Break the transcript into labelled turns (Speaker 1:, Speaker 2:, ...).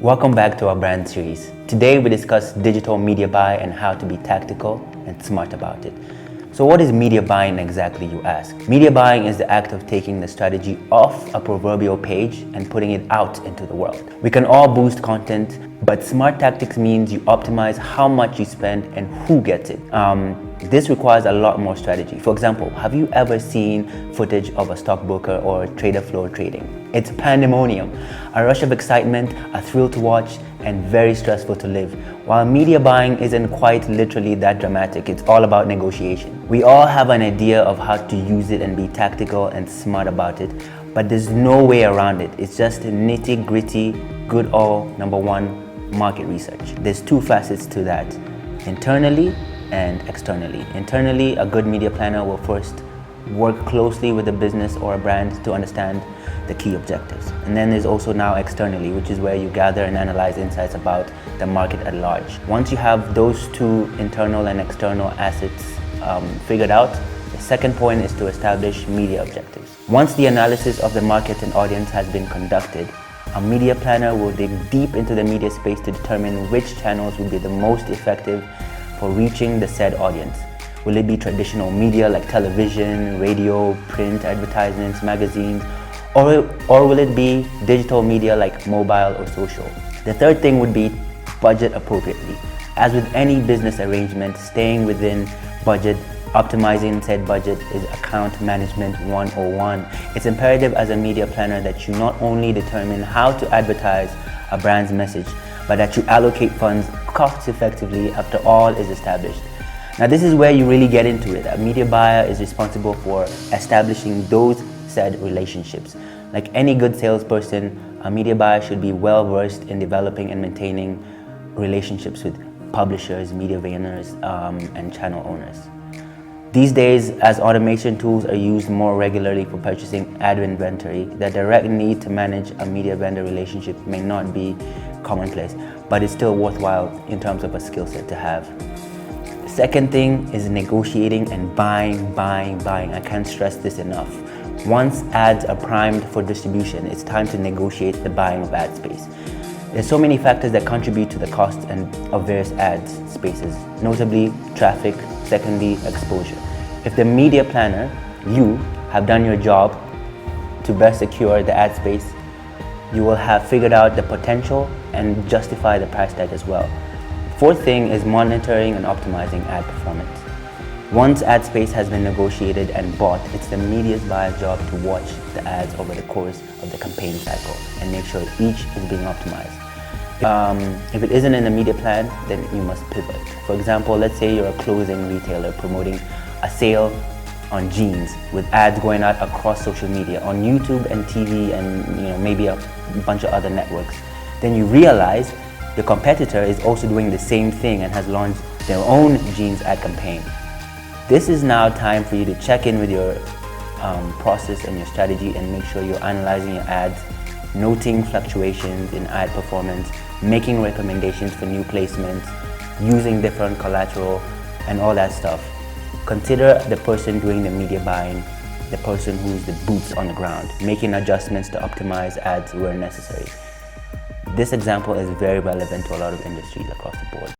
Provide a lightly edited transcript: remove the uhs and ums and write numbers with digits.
Speaker 1: Welcome back to our brand series. Today we discuss digital media buy and how to be tactical and smart about it. So what is media buying exactly, you ask? Media buying is the act of taking the strategy off a proverbial page and putting it out into the world. We can all boost content, but smart tactics means you optimize how much you spend and who gets it. This requires a lot more strategy. For example, have you ever seen footage of a stockbroker or a trader floor trading? It's pandemonium, a rush of excitement, a thrill to watch, and very stressful to live. While media buying isn't quite literally that dramatic, it's all about negotiation. We all have an idea of how to use it and be tactical and smart about it, but there's no way around it. It's just nitty-gritty, good old number one, market research. There's two facets to that, internally and externally. Internally, a good media planner will first work closely with a business or a brand to understand the key objectives. And then there's also now externally, which is where you gather and analyze insights about the market at large. Once you have those two internal and external assets figured out, the second point is to establish media objectives. Once the analysis of the market and audience has been conducted, a media planner will dig deep into the media space to determine which channels will be the most effective for reaching the said audience. Will it be traditional media like television, radio, print advertisements, magazines, or will it be digital media like mobile or social? The third thing would be budget appropriately. As with any business arrangement, staying within budget, optimizing said budget is account management 101. It's imperative as a media planner that you not only determine how to advertise a brand's message, but that you allocate funds cost effectively after all is established. Now this is where you really get into it. A media buyer is responsible for establishing those said relationships. Like any good salesperson, a media buyer should be well versed in developing and maintaining relationships with publishers, media vendors, and channel owners. These days, as automation tools are used more regularly for purchasing ad inventory, the direct need to manage a media vendor relationship may not be commonplace, but it's still worthwhile in terms of a skill set to have. Second thing is negotiating and buying. I can't stress this enough. Once ads are primed for distribution, it's time to negotiate the buying of ad space. There's so many factors that contribute to the cost of various ads spaces, notably traffic, secondly, exposure. If the media planner, you, have done your job to best secure the ad space, you will have figured out the potential and justify the price tag as well. Fourth thing is monitoring and optimizing ad performance. Once ad space has been negotiated and bought, it's the media's buyer's job to watch the ads over the course of the campaign cycle and make sure each is being optimized. If it isn't in the media plan, then you must pivot. For example, let's say you're a clothing retailer promoting a sale on jeans with ads going out across social media on YouTube and TV and maybe a bunch of other networks. Then you realize your competitor is also doing the same thing and has launched their own jeans ad campaign. This is now time for you to check in with your process and your strategy and make sure you're analyzing your ads, noting fluctuations in ad performance, making recommendations for new placements, using different collateral and all that stuff. Consider the person doing the media buying, the person who's the boots on the ground, making adjustments to optimize ads where necessary. This example is very relevant to a lot of industries across the board.